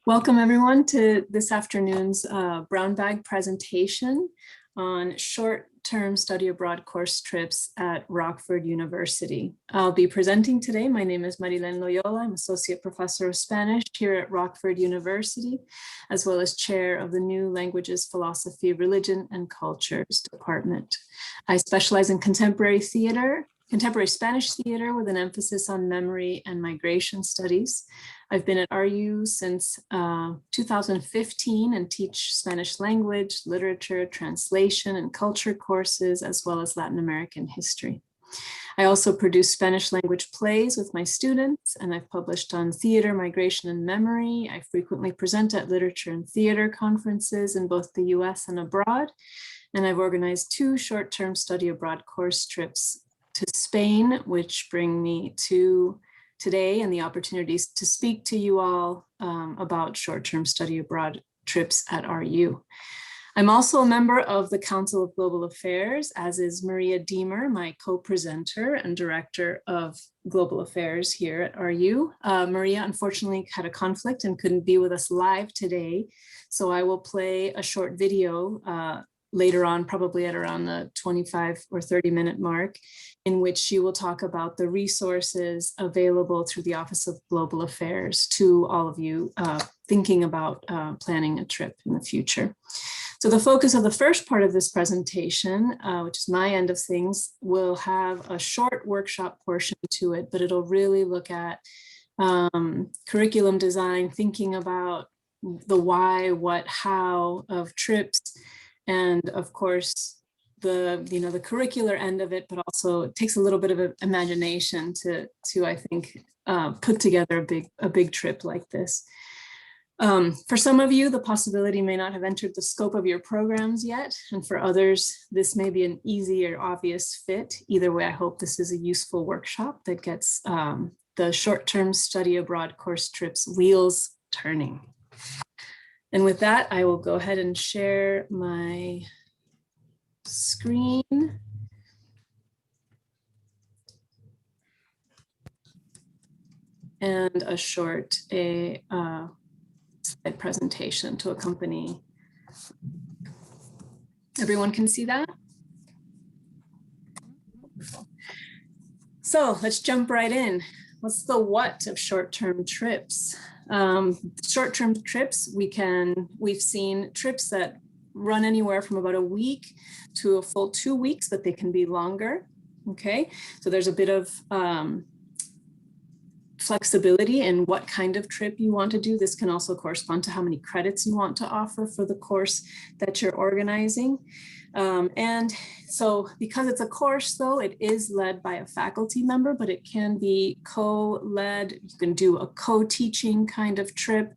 Welcome everyone to this afternoon's brown bag presentation on short-term study abroad course trips at Rockford University. I'll be presenting today. My name is Marilen Loyola. I'm Associate Professor of Spanish here at Rockford University, as well as Chair of the New Languages, Philosophy, Religion, and Cultures Department. I specialize in contemporary Spanish theater with an emphasis on memory and migration studies. I've been at RU since 2015 and teach Spanish language, literature, translation, and culture courses, as well as Latin American history. I also produce Spanish language plays with my students, and I've published on theater, migration, and memory. I frequently present at literature and theater conferences in both the US and abroad. And I've organized 2 short-term study abroad course trips to Spain, which bring me to today and the opportunities to speak to you all about short-term study abroad trips at RU. I'm also a member of the Council of Global Affairs, as is Maria Diemer, my co-presenter and director of Global Affairs here at RU. Maria unfortunately had a conflict and couldn't be with us live today, so I will play a short video later on, probably at around the 25 or 30-minute mark, in which she will talk about the resources available through the Office of Global Affairs to all of you thinking about planning a trip in the future. So the focus of the first part of this presentation, which is my end of things, will have a short workshop portion to it, but it'll really look at curriculum design, thinking about the why, what, how of trips, and of course, the curricular end of it, but also it takes a little bit of imagination to I think put together a big trip like this. For some of you, the possibility may not have entered the scope of your programs yet, and for others, this may be an easy or obvious fit. Either way, I hope this is a useful workshop that gets the short-term study abroad course trips wheels turning. And with that, I will go ahead and share my screen. And a short slide presentation to accompany. Everyone can see that? So let's jump right in. What's the what of short-term trips? Short-term trips, we've seen trips that run anywhere from about a week to a full 2 weeks, but they can be longer. Okay, so there's a bit of flexibility in what kind of trip you want to do. This can also correspond to how many credits you want to offer for the course that you're organizing. And so because it's a course, though, it is led by a faculty member, but it can be co-led. You can do a co-teaching kind of trip.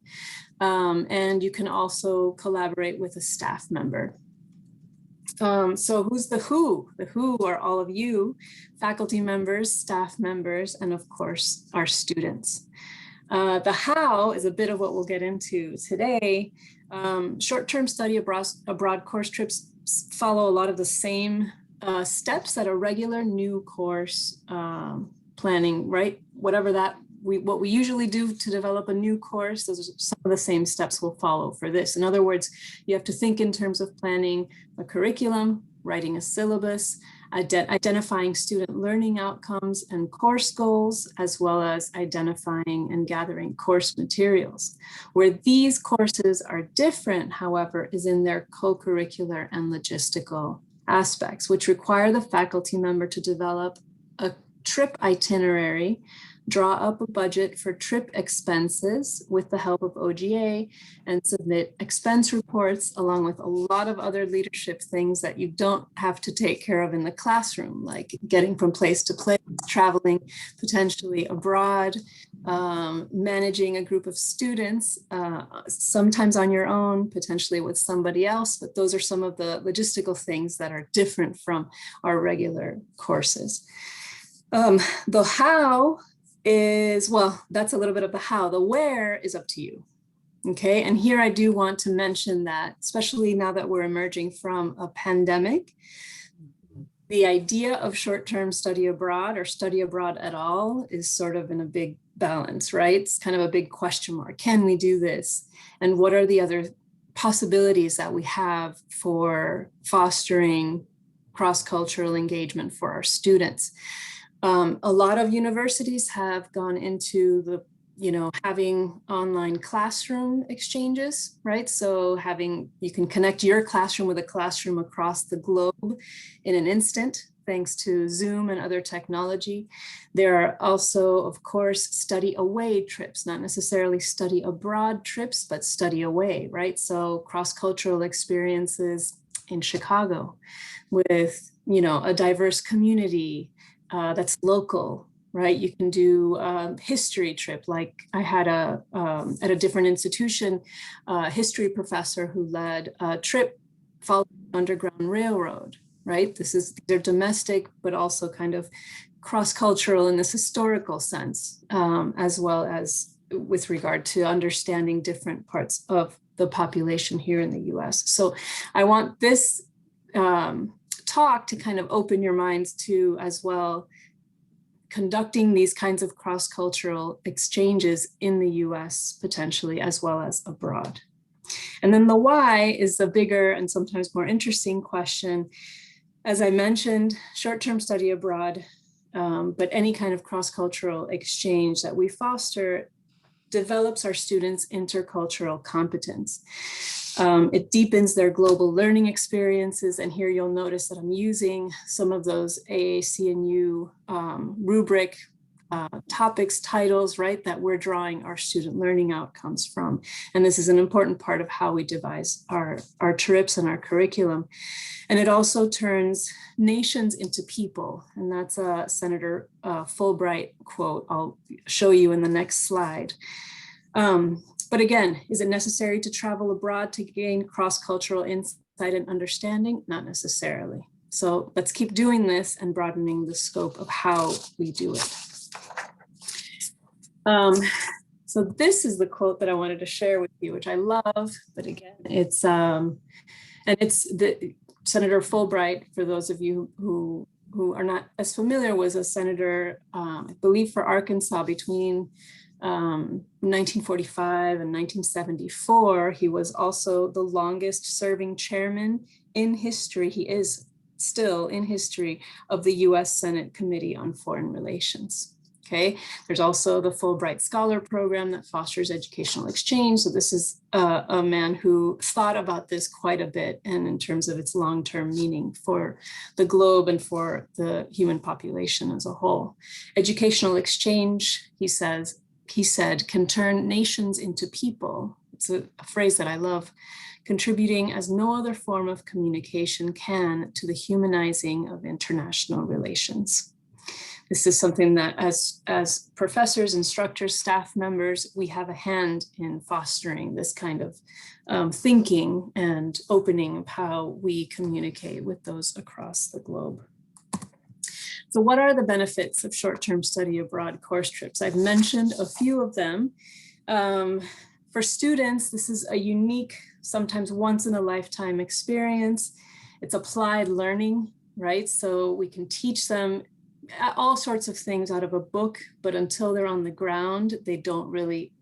And you can also collaborate with a staff member. So who's the who? The who are all of you, faculty members, staff members, and of course, our students. The how is a bit of what we'll get into today. Short-term study abroad course trips follow a lot of the same steps that a regular new course planning, right? What we usually do to develop a new course, those are some of the same steps we'll follow for this. In other words, you have to think in terms of planning a curriculum, writing a syllabus, identifying student learning outcomes and course goals, as well as identifying and gathering course materials. Where these courses are different, however, is in their co-curricular and logistical aspects, which require the faculty member to develop a trip itinerary, draw up a budget for trip expenses with the help of OGA, and submit expense reports along with a lot of other leadership things that you don't have to take care of in the classroom, like getting from place to place, traveling potentially abroad, managing a group of students, sometimes on your own, potentially with somebody else, but those are some of the logistical things that are different from our regular courses. The how is, well, that's a little bit of the how. The where is up to you. Okay, and here I do want to mention that, especially now that we're emerging from a pandemic, the idea of short-term study abroad or study abroad at all is sort of in a big balance, right? It's kind of a big question mark. Can we do this? And what are the other possibilities that we have for fostering cross-cultural engagement for our students? A lot of universities have gone into the, having online classroom exchanges, right? So you can connect your classroom with a classroom across the globe in an instant, thanks to Zoom and other technology. There are also, of course, study away trips, not necessarily study abroad trips, but study away, right? So cross-cultural experiences in Chicago with, a diverse community that's local, right? You can do a history trip. Like I had at a different institution, a history professor who led a trip following the Underground Railroad, right? They're domestic, but also kind of cross-cultural in this historical sense, as well as with regard to understanding different parts of the population here in the US. So I want this talk to kind of open your minds to as well conducting these kinds of cross-cultural exchanges in the US potentially, as well as abroad. And then the why is the bigger and sometimes more interesting question. As I mentioned, short-term study abroad, but any kind of cross-cultural exchange that we foster develops our students' intercultural competence. It deepens their global learning experiences. And here you'll notice that I'm using some of those AAC&U rubric topics, titles, right, that we're drawing our student learning outcomes from. And this is an important part of how we devise our trips and our curriculum. And it also turns nations into people. And that's a Senator Fulbright quote I'll show you in the next slide. But again, is it necessary to travel abroad to gain cross-cultural insight and understanding? Not necessarily. So let's keep doing this and broadening the scope of how we do it. So this is the quote that I wanted to share with you, which I love, but again, it's the Senator Fulbright, for those of you who are not as familiar, was a senator, I believe for Arkansas between 1945 and 1974. He was also the longest serving chairman in history. He is still in history of the US Senate Committee on Foreign Relations. Okay, there's also the Fulbright Scholar Program that fosters educational exchange. So this is a man who thought about this quite a bit, and in terms of its long-term meaning for the globe and for the human population as a whole. Educational exchange, he said, can turn nations into people. It's a phrase that I love, contributing as no other form of communication can to the humanizing of international relations. This is something that as professors, instructors, staff members, we have a hand in fostering this kind of thinking and opening of how we communicate with those across the globe. So what are the benefits of short-term study abroad course trips? I've mentioned a few of them. For students, this is a unique, sometimes once in a lifetime experience. It's applied learning, right? So we can teach them all sorts of things out of a book, but until they're on the ground, they don't really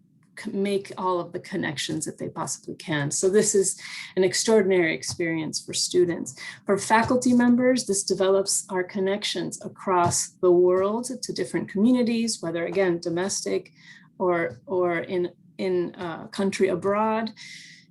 make all of the connections that they possibly can. So this is an extraordinary experience for students. For faculty members, this develops our connections across the world to different communities, whether again, domestic or in country abroad.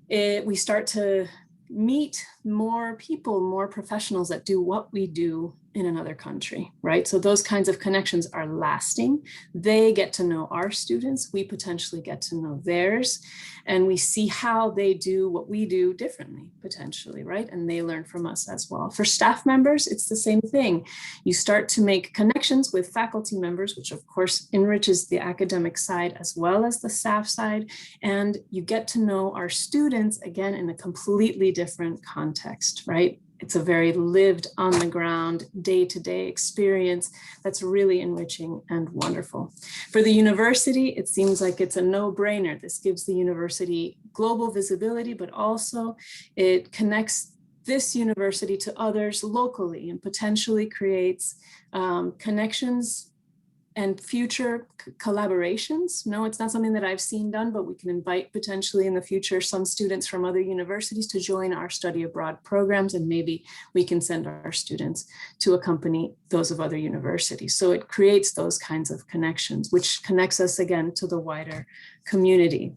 We start to meet more people, more professionals that do what we do in another country, right? So those kinds of connections are lasting. They get to know our students, we potentially get to know theirs, and we see how they do what we do differently, potentially, right? And they learn from us as well. For staff members, it's the same thing. You start to make connections with faculty members, which of course enriches the academic side as well as the staff side, and you get to know our students again in a completely different context, right? It's a very lived, on the ground, day-to-day experience that's really enriching and wonderful. For the university, it seems like it's a no-brainer. This gives the university global visibility, but also it connects this university to others locally and potentially creates connections and future collaborations. No, it's not something that I've seen done, but we can invite potentially in the future some students from other universities to join our study abroad programs, and maybe we can send our students to accompany those of other universities. So it creates those kinds of connections, which connects us again to the wider community.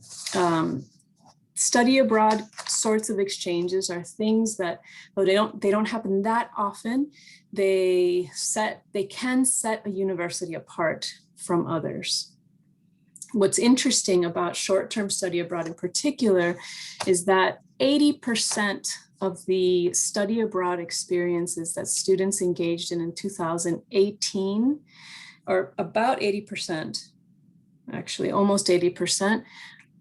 Study abroad sorts of exchanges are things that, though they don't happen that often, they can set a university apart from others. What's interesting about short-term study abroad in particular is that 80% of the study abroad experiences that students engaged in 2018, or about 80%, actually almost 80%,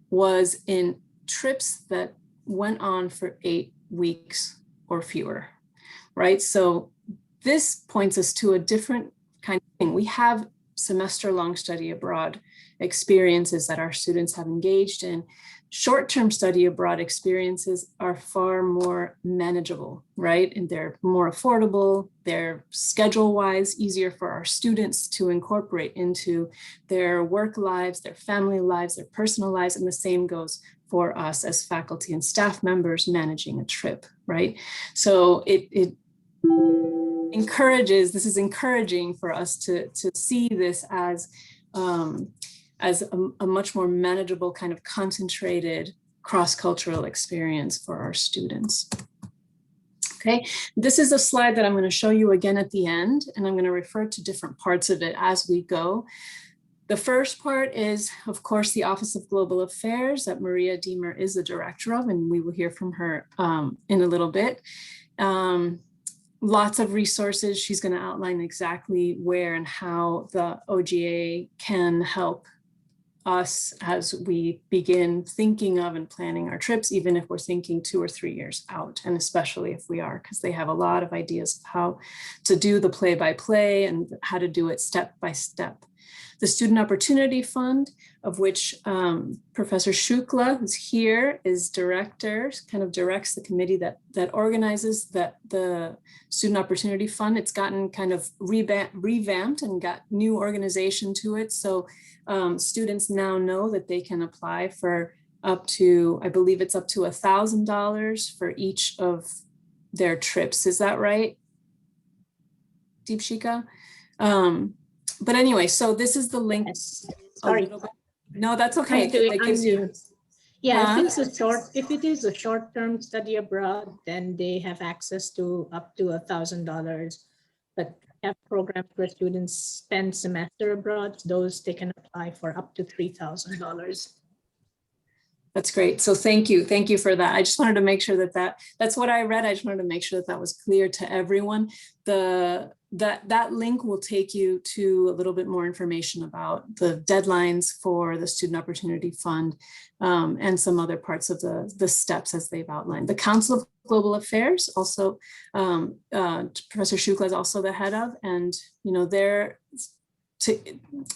was in trips that went on for 8 weeks or fewer, right? So this points us to a different kind of thing. We have semester-long study abroad experiences that our students have engaged in. Short-term study abroad experiences are far more manageable, right? And they're more affordable. They're schedule-wise easier for our students to incorporate into their work lives, their family lives, their personal lives, and the same goes for us as faculty and staff members managing a trip, right? So it encourages, this is encouraging for us to see this as a much more manageable kind of concentrated cross-cultural experience for our students. Okay, this is a slide that I'm going to show you again at the end, and I'm going to refer to different parts of it as we go. The first part is, of course, the Office of Global Affairs that Maria Diemer is the director of, and we will hear from her in a little bit. Lots of resources. She's going to outline exactly where and how the OGA can help us as we begin thinking of and planning our trips, even if we're thinking 2 or 3 years out, and especially if we are, because they have a lot of ideas of how to do the play-by-play and how to do it step by step. The Student Opportunity Fund, of which Professor Shukla, who's here, is director, kind of directs the committee that organizes the Student Opportunity Fund. It's gotten kind of revamped and got new organization to it. So students now know that they can apply for up to, I believe it's up to $1,000 for each of their trips. Is that right, Deepshika? But anyway, so this is the link. Yes. Sorry. No, that's okay. That gives you, yeah, if it is a short-term study abroad, then they have access to up to $1,000. But have programs where students spend semester abroad, those they can apply for up to $3,000. That's great. So thank you for that. I just wanted to make sure that's what I read. I just wanted to make sure that was clear to everyone. That link will take you to a little bit more information about the deadlines for the Student Opportunity Fund and some other parts of the steps as they've outlined. The Council of Global Affairs, also Professor Shukla is also the head of, and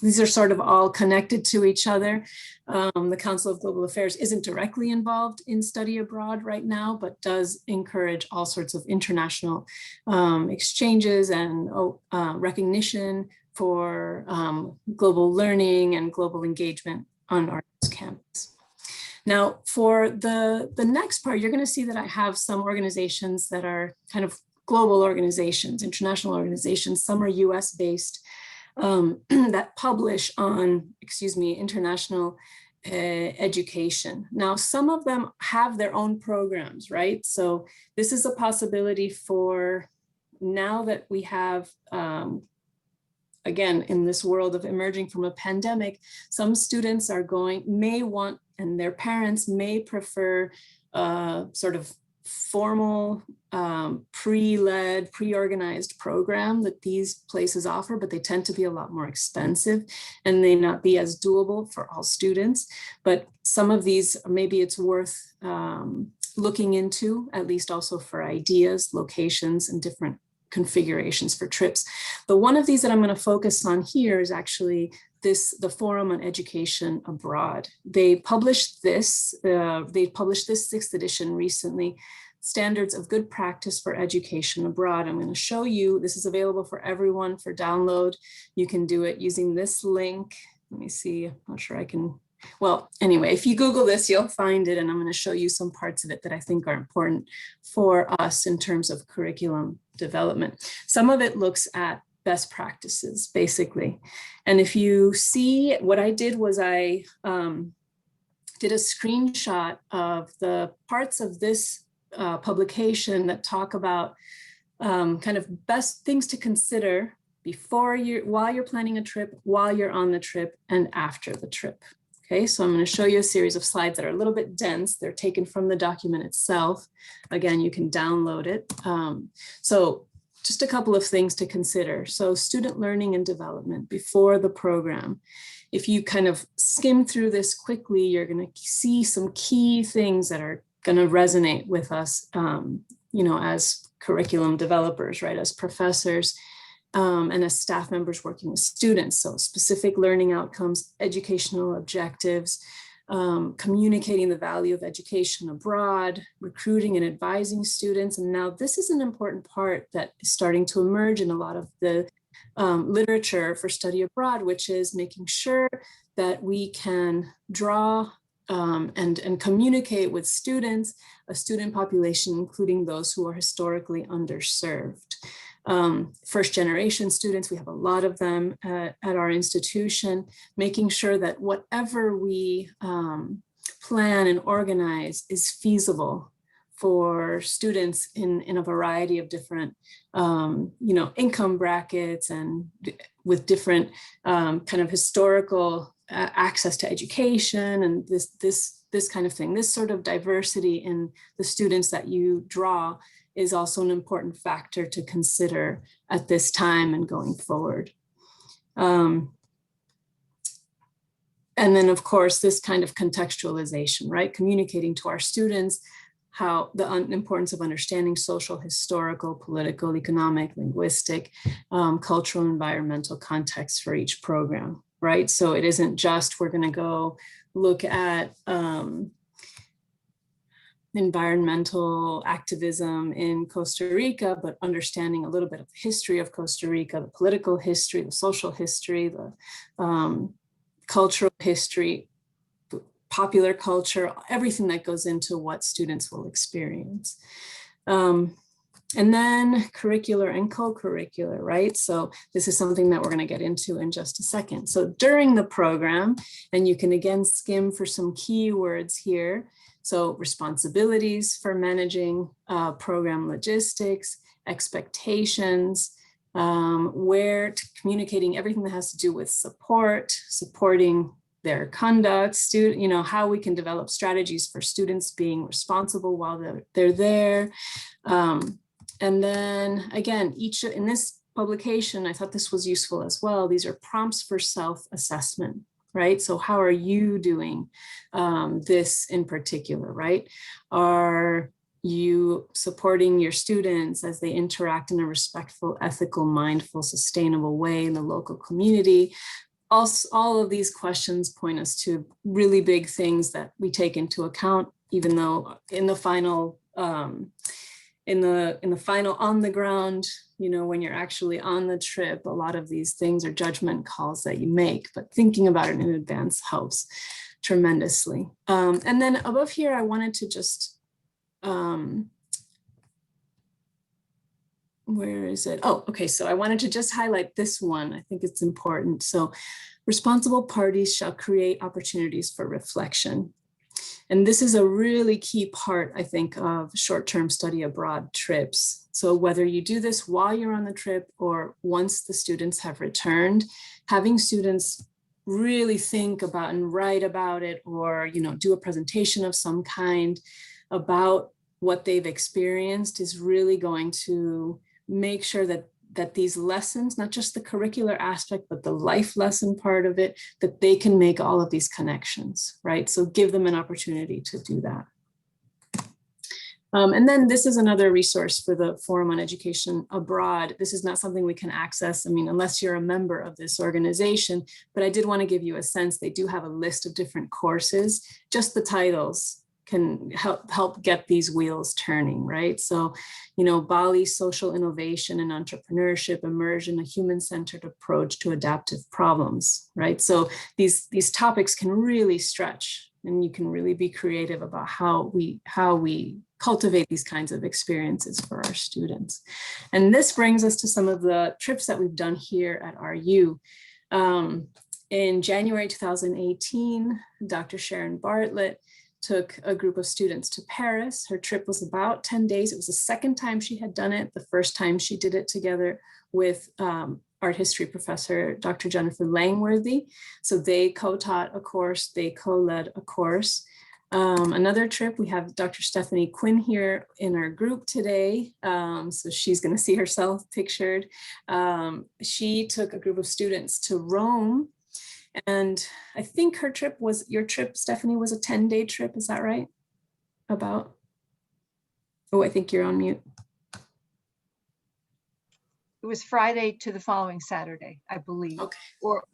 these are sort of all connected to each other. The Council of Global Affairs isn't directly involved in study abroad right now, but does encourage all sorts of international exchanges and recognition for global learning and global engagement on our campus. Now, for the next part, you're going to see that I have some organizations that are kind of global organizations, international organizations. Some are US-based. That publish on, international education. Now, some of them have their own programs, right? So this is a possibility for now that we have, again, in this world of emerging from a pandemic, some students may want, and their parents may prefer sort of formal, pre-led, pre-organized program that these places offer, but they tend to be a lot more expensive and may not be as doable for all students. But some of these, maybe it's worth looking into, at least also for ideas, locations, and different configurations for trips. But one of these that I'm going to focus on here is actually the Forum on Education Abroad. They published this 6th edition recently. standards of good practice for education abroad. I'm going to show you, this is available for everyone for download. You can do it using this link. Let me see, I'm not sure I can, well, anyway, if you Google this, you'll find it, and I'm going to show you some parts of it that I think are important for us in terms of curriculum development. Some of it looks at best practices, basically. And if you see, what I did was I did a screenshot of the parts of this publication that talk about kind of best things to consider while you're planning a trip, while you're on the trip, and after the trip. Okay, so I'm going to show you a series of slides that are a little bit dense. They're taken from the document itself. Again, you can download it. So just a couple of things to consider. So student learning and development before the program. If you kind of skim through this quickly, you're going to see some key things that are going to resonate with us, you know, as curriculum developers, right, as professors, and as staff members working with students. So specific learning outcomes, educational objectives, communicating the value of education abroad, recruiting and advising students. And now this is an important part that is starting to emerge in a lot of the literature for study abroad, which is making sure that we can draw and communicate with students, a student population, including those who are historically underserved. First generation students, we have a lot of them at our institution, making sure that whatever we plan and organize is feasible for students in a variety of different, you know, income brackets and with different kind of historical access to education and this kind of thing. This sort of diversity in the students that you draw is also an important factor to consider at this time and going forward. And then, of course, this kind of contextualization, right? Communicating to our students how the importance of understanding social, historical, political, economic, linguistic, cultural, environmental context for each program, right? So it isn't just we're going to go look at environmental activism in Costa Rica, but understanding a little bit of the history of Costa Rica, the political history, the social history, the cultural history, popular culture, everything that goes into what students will experience. And then curricular and co-curricular, right? So this is something that we're going to get into in just a second. So during the program, and you can again skim for some keywords here. So responsibilities for managing program logistics, expectations, communicating everything that has to do with supporting their conduct, you know, how we can develop strategies for students being responsible while they're there. And then again, in this publication, I thought this was useful as well. These are prompts for self-assessment, right? So how are you doing this in particular, right? Are you supporting your students as they interact in a respectful, ethical, mindful, sustainable way in the local community? Also, all of these questions point us to really big things that we take into account, even though in the final on the ground, you know, when you're actually on the trip, a lot of these things are judgment calls that you make, but thinking about it in advance helps tremendously. And then above here, I wanted to just, where is it? Oh, okay. So I wanted to just highlight this one. I think it's important. So responsible parties shall create opportunities for reflection. And this is a really key part, I think, of short-term study abroad trips. So whether you do this while you're on the trip or once the students have returned, having students really think about and write about it, or, you know, do a presentation of some kind about what they've experienced is really going to make sure that these lessons, not just the curricular aspect, but the life lesson part of it, that they can make all of these connections, right? So give them an opportunity to do that. And then this is another resource for the Forum on Education Abroad. This is not something we can access, I mean, unless you're a member of this organization, but I did want to give you a sense. They do have a list of different courses, just the titles help get these wheels turning, right? So, you know, Bali, social innovation and entrepreneurship, immersion, a human-centered approach to adaptive problems, right? So these topics can really stretch, and you can really be creative about how we cultivate these kinds of experiences for our students. And this brings us to some of the trips that we've done here at RU. In January 2018, Dr. Sharon Bartlett took a group of students to Paris. Her trip was about 10 days. It was the second time she had done it. The first time she did it together with art history professor, Dr. Jennifer Langworthy. So they co-taught a course, they co-led a course. Another trip, we have Dr. Stephanie Quinn here in our group today. So she's going to see herself pictured. She took a group of students to Rome. And I think her trip was, your trip, Stephanie, was a 10-day trip. Is that right? About? Oh, I think you're on mute. It was Friday to the following Saturday, I believe, okay.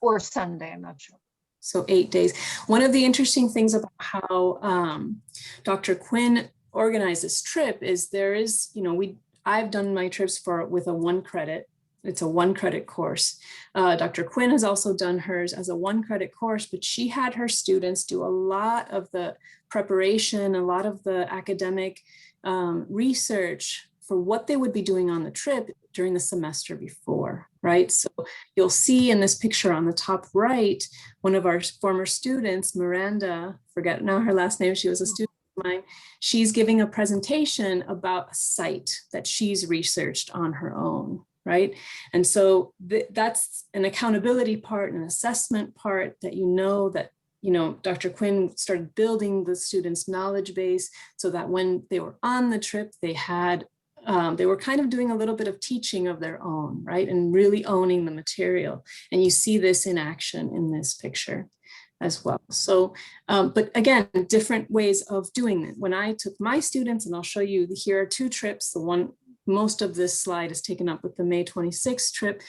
or Sunday, I'm not sure. So 8 days. One of the interesting things about how Dr. Quinn organized this trip is there is, you know, I've done my trips with a 1 credit. It's a 1 credit course. Dr. Quinn has also done hers as a 1 credit course, but she had her students do a lot of the preparation, a lot of the academic research for what they would be doing on the trip during the semester before, right? So you'll see in this picture on the top right, one of our former students, Miranda, forget now her last name, she was a student of mine, she's giving a presentation about a site that she's researched on her own, right? And so that's an accountability part, an assessment part that you know that, you know, Dr. Quinn started building the students' knowledge base so that when they were on the trip, they were kind of doing a little bit of teaching of their own, right? And really owning the material. And you see this in action in this picture as well. So, but again, different ways of doing it. When I took my students, and I'll show you, here are 2 trips. Most of this slide is taken up with the May 26th trip.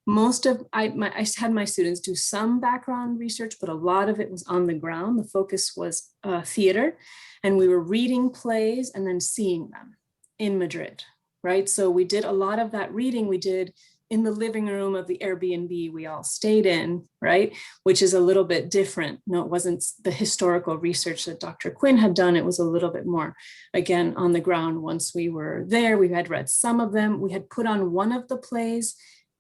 I had my students do some background research, but a lot of it was on the ground. The focus was theater, and we were reading plays and then seeing them in Madrid, right? So we did a lot of that reading we did in the living room of the Airbnb we all stayed in, right? Which is a little bit different. No, it wasn't the historical research that Dr. Quinn had done. It was a little bit more, again, on the ground. Once we were there, we had read some of them. We had put on one of the plays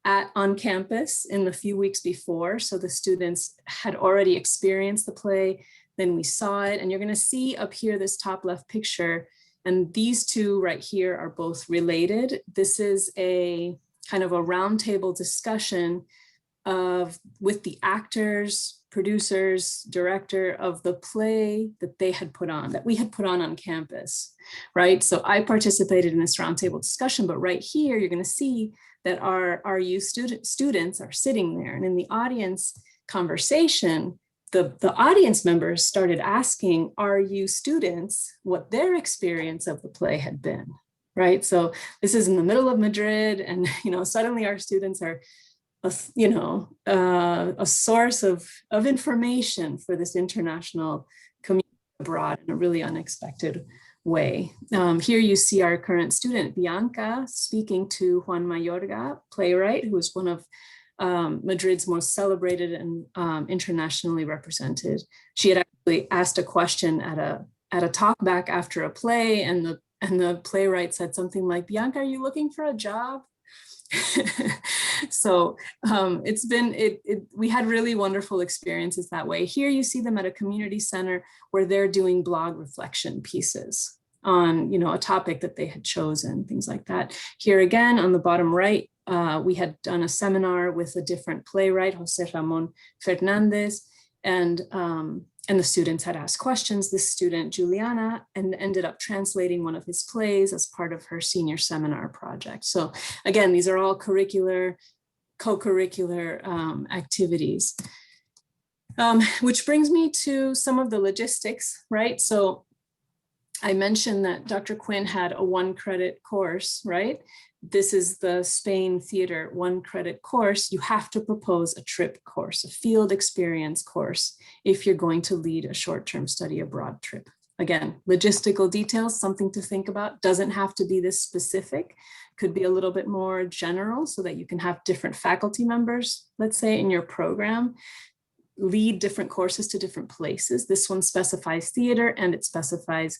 on campus in the few weeks before. So the students had already experienced the play. Then we saw it. And you're going to see up here, this top left picture. And these 2 right here are both related. This is a kind of a roundtable discussion with the actors, producers, director of the play that they had put on, that we had put on campus, right? So I participated in this roundtable discussion, but right here, you're gonna see that our RU students are sitting there, and in the audience conversation, the audience members started asking RU students what their experience of the play had been, right? So this is in the middle of Madrid, and suddenly our students are, a source of information for this international community abroad in a really unexpected way. Here you see our current student, Bianca, speaking to Juan Mayorga, playwright, who is one of Madrid's most celebrated and internationally represented. She had actually asked a question at a talk back after a play, and the playwright said something like, "Bianca, are you looking for a job?" So we had really wonderful experiences that way. Here you see them at a community center where they're doing blog reflection pieces on a topic that they had chosen, things like that. Here again on the bottom right, we had done a seminar with a different playwright, Jose Ramon Fernandez, and the students had asked questions. This student, Juliana, and ended up translating one of his plays as part of her senior seminar project. So again, these are all co-curricular activities. Which brings me to some of the logistics, right? So I mentioned that Dr. Quinn had a 1-credit course, right? This is the Spain Theater 1-credit course. You have to propose a trip course, a field experience course, if you're going to lead a short-term study abroad trip. again, logistical details, something to think about. Doesn't have to be this specific, could be a little bit more general so that you can have different faculty members, let's say, in your program, lead different courses to different places. This one specifies theater and it specifies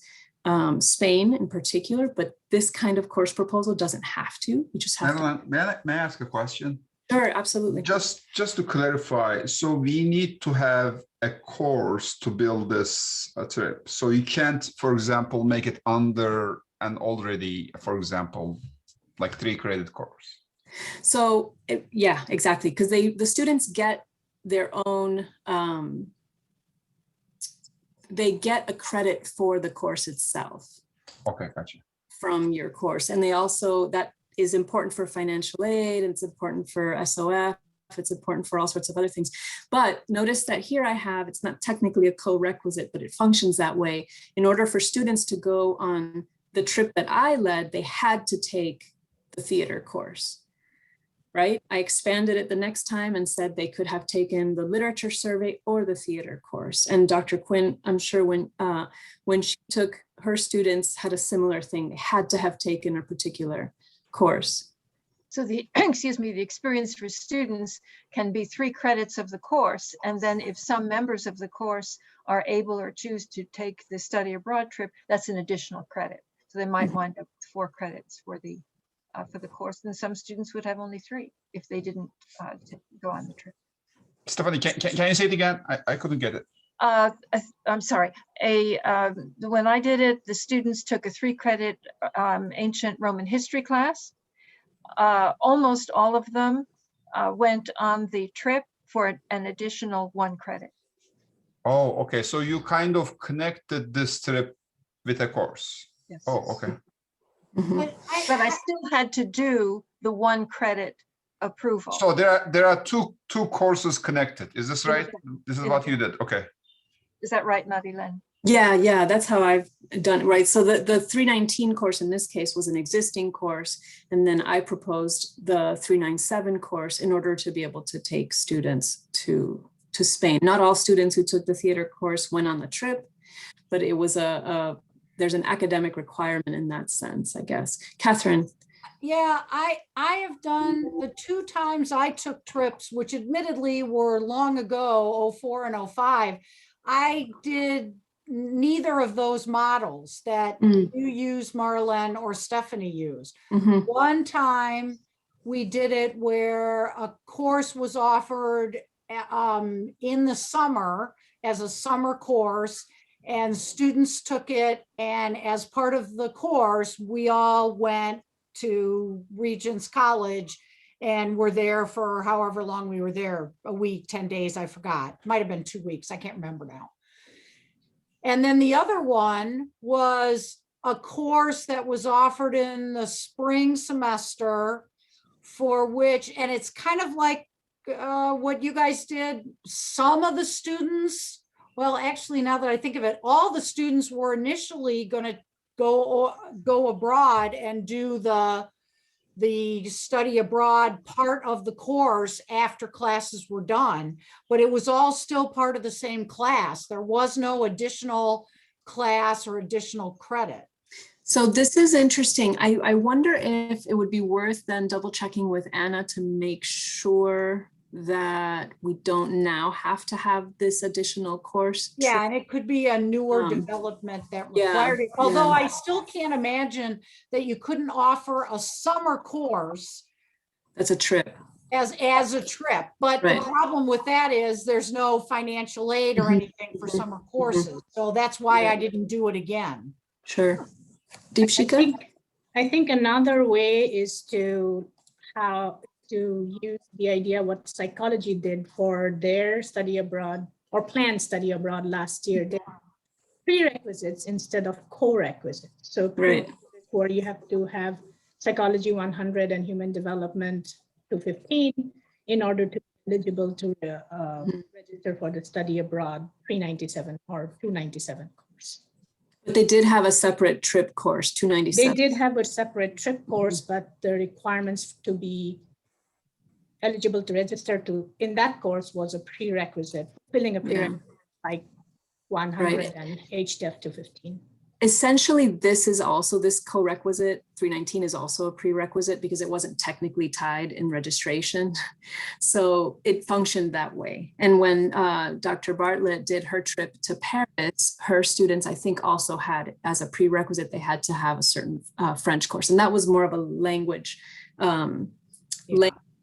Spain in particular, but this kind of course proposal doesn't have to. You just have to. May I ask a question? Sure, absolutely. Just to clarify, so we need to have a course to build this trip. So you can't, for example, make it under an already, for example, like 3 credit course. So yeah, exactly, because the students get their own, they get a credit for the course itself. Okay, gotcha. From your course, and they also, that is important for financial aid, and it's important for SOF, it's important for all sorts of other things. But notice that here I have, it's not technically a co-requisite, but it functions that way. In order for students to go on the trip that I led, they had to take the theater course, right? I expanded it the next time and said they could have taken the literature survey or the theater course. And Dr. Quinn, I'm sure when she took her students, had a similar thing. They had to have taken a particular course. So the, excuse me, the experience for students can be 3 credits of the course. And then if some members of the course are able or choose to take the study abroad trip, that's an additional credit. So they might wind up with 4 credits for the course. And some students would have only 3 if they didn't go on the trip. Stephanie, can you say it again? I couldn't get it. I'm sorry. When I did it, the students took a 3 credit ancient Roman history class. Almost all of them went on the trip for an additional 1 credit. Oh, okay. So you kind of connected this trip with a course. Yes. Oh, okay. Mhm. But I still had to do the 1 credit approval. So there are two courses connected. Is this right? This is what you did. Okay. Is that right, Marilen? Yeah, that's how I've done it, right? So the 319 course in this case was an existing course, and then I proposed the 397 course in order to be able to take students to Spain. Not all students who took the theater course went on the trip, but it was there's an academic requirement in that sense, I guess. Catherine. Yeah, I have done the 2 times I took trips, which admittedly were long ago, 04 and 05. I did neither of those models that you use, Marilen, or Stephanie used. Mm-hmm. One time we did it where a course was offered in the summer as a summer course, and students took it, and as part of the course, we all went to Regents College and were there for however long we were there, a week, 10 days, I forgot. Might have been 2 weeks, I can't remember now. And then the other one was a course that was offered in the spring semester, for which, and it's kind of like what you guys did. Some of the students, well, actually, now that I think of it, all the students were initially going to go abroad and do the study abroad part of the course after classes were done, but it was all still part of the same class. There was no additional class or additional credit. So this is interesting. I wonder if it would be worth then double checking with Anna to make sure that we don't now have to have this additional course. Yeah, and it could be a newer development that required it. Although I still can't imagine that you couldn't offer a summer course. That's a trip. As a trip. But Right. the problem with that is there's no financial aid or anything for summer courses. So that's why I didn't do it again. Sure. Deepshika? I think another way is to use the idea what psychology did for their study abroad or planned study abroad last year. They had prerequisites instead of co-requisites. So where you have to have psychology 100 and human development 215 in order to be eligible to register for the study abroad 397 or 297 course. But they did have a separate trip course, 297. They did have a separate trip course, but the requirements to be eligible to register in that course was a prerequisite, filling a prerequisite like 100 and age def to 15. Essentially, this co-requisite 319 is also a prerequisite because it wasn't technically tied in registration. So it functioned that way. And when Dr. Bartlett did her trip to Paris, her students, I think, also had as a prerequisite, they had to have a certain French course. And that was more of a language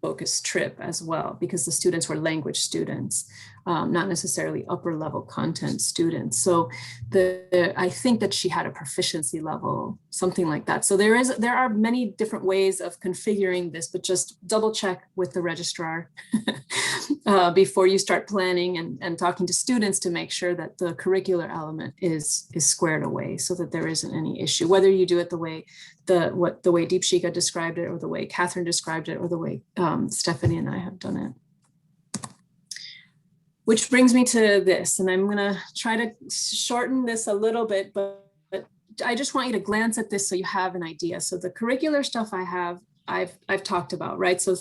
focused trip as well, because the students were language students, not necessarily upper level content students. So I think that she had a proficiency level, something like that. So there are many different ways of configuring this, but just double check with the registrar before you start planning and talking to students to make sure that the curricular element is squared away so that there isn't any issue, whether you do it the way Deepshika described it, or the way Catherine described it, or the way Stephanie and I have done it. Which brings me to this, and I'm gonna try to shorten this a little bit, but I just want you to glance at this so you have an idea. So the curricular stuff I've talked about, right? So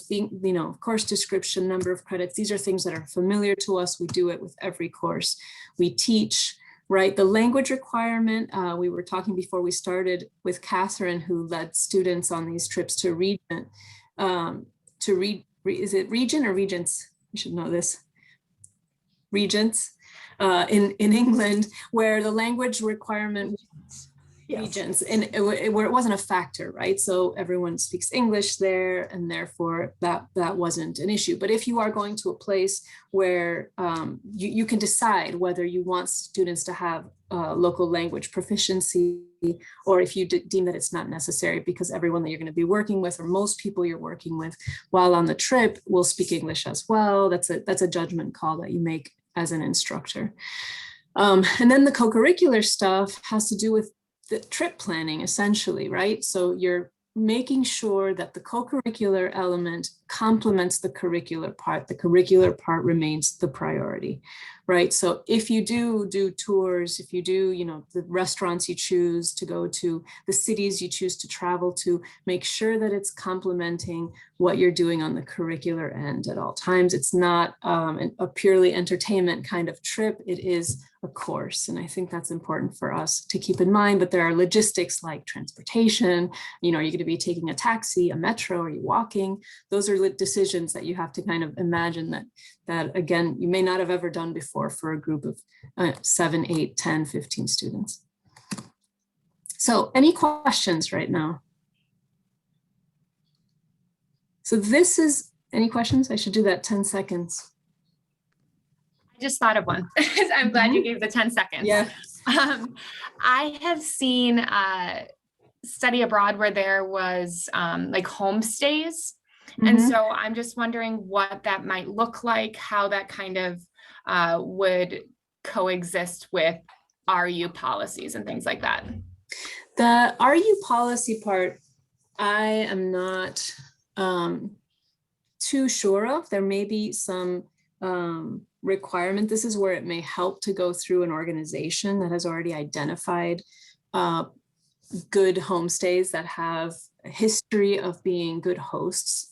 course description, number of credits, these are things that are familiar to us. We do it with every course we teach, right? The language requirement, we were talking before we started with Catherine, who led students on these trips to Regent, is it Regent or Regents? You should know this. Regents in England, where the language requirement regions and where it wasn't a factor, right? So everyone speaks English there, and therefore that wasn't an issue. But if you are going to a place where you can decide whether you want students to have local language proficiency, or if you deem that it's not necessary because everyone that you're going to be working with, or most people you're working with while on the trip, will speak English as well. That's a judgment call that you make as an instructor. And then the co-curricular stuff has to do with the trip planning, essentially, right? So you're making sure that the co-curricular element complements the curricular part. The curricular part remains the priority, right? So if you do tours, if you do, the restaurants you choose to go to, the cities you choose to travel to, make sure that it's complementing what you're doing on the curricular end at all times. It's not a purely entertainment kind of trip. It is a course. And I think that's important for us to keep in mind. But there are logistics like transportation. Are you going to be taking a taxi, a metro? Are you walking? Those are decisions that you have to kind of imagine that again, you may not have ever done before for a group of 7, 8, 10, 15 students. So any questions right now? So this is, any questions? I should do that 10 seconds. I just thought of one. I'm glad you gave the 10 seconds. Yeah. I have seen study abroad where there was like homestays. And so I'm just wondering what that might look like, how that kind of would coexist with RU policies and things like that. The RU policy part, I am not too sure of. There may be some requirement. This is where it may help to go through an organization that has already identified good homestays that have a history of being good hosts.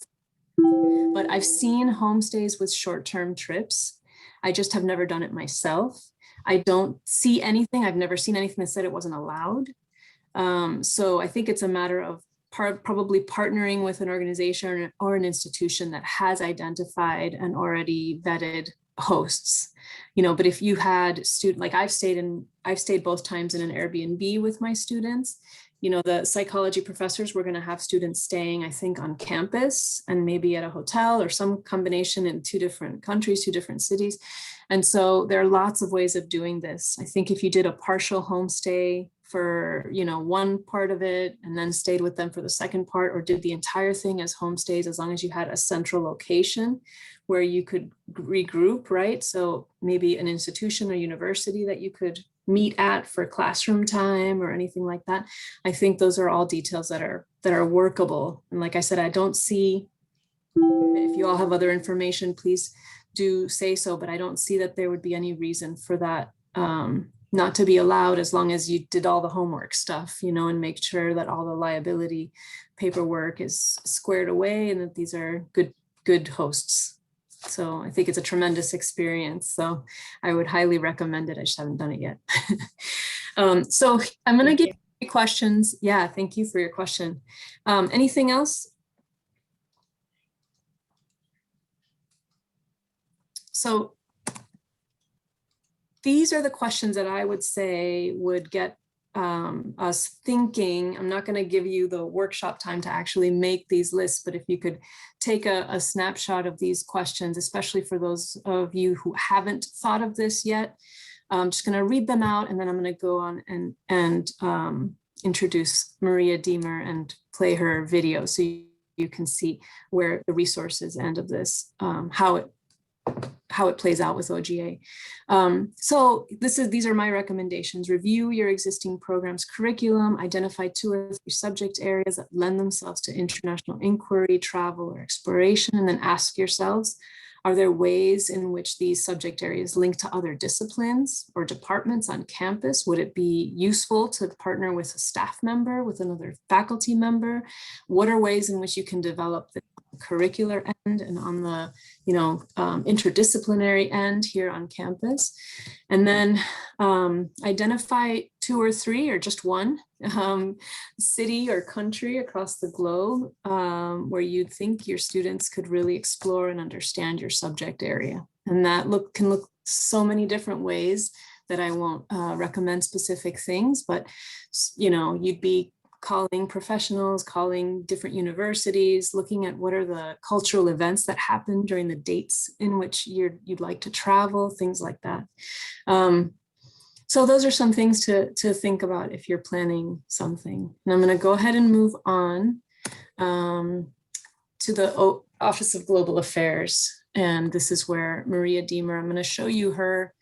But I've seen homestays with short-term trips. I just have never done it myself. I don't see anything. I've never seen anything that said it wasn't allowed. So I think it's a matter of probably partnering with an organization or an institution that has identified and already vetted hosts. But if you had like I've stayed both times in an Airbnb with my students. The psychology professors were going to have students staying, I think, on campus and maybe at a hotel or some combination in 2 different countries, 2 different cities. And so there are lots of ways of doing this. I think if you did a partial homestay for, one part of it and then stayed with them for the second part, or did the entire thing as homestays, as long as you had a central location where you could regroup, right? So maybe an institution or university that you could meet at for classroom time or anything like that. I think those are all details that are workable. And like I said, I don't see, if you all have other information, please do say so, but I don't see that there would be any reason for that not to be allowed, as long as you did all the homework stuff, and make sure that all the liability paperwork is squared away and that these are good hosts. So I think it's a tremendous experience. So I would highly recommend it. I just haven't done it yet. So I'm going to give you questions. Yeah, thank you for your question. Anything else? So these are the questions that I would say would get us thinking. I'm not going to give you the workshop time to actually make these lists, but if you could take a snapshot of these questions, especially for those of you who haven't thought of this yet, I'm just going to read them out, and then I'm going to go on and introduce Maria Diemer and play her video so you can see where the resources end of this, how it plays out with OGA. So these are my recommendations. Review your existing program's curriculum, identify 2 or 3 subject areas that lend themselves to international inquiry, travel, or exploration, and then ask yourselves, are there ways in which these subject areas link to other disciplines or departments on campus? Would it be useful to partner with a staff member, with another faculty member? What are ways in which you can develop the curricular end and on the interdisciplinary end here on campus? And then identify 2 or 3 or just one city or country across the globe where you think your students could really explore and understand your subject area. And that can look so many different ways that I won't recommend specific things, but you'd be calling professionals, calling different universities, looking at what are the cultural events that happen during the dates in which you'd like to travel, things like that. So those are some things to think about if you're planning something. And I'm going to go ahead and move on to the Office of Global Affairs. And this is where Maria Diemer, I'm going to show you her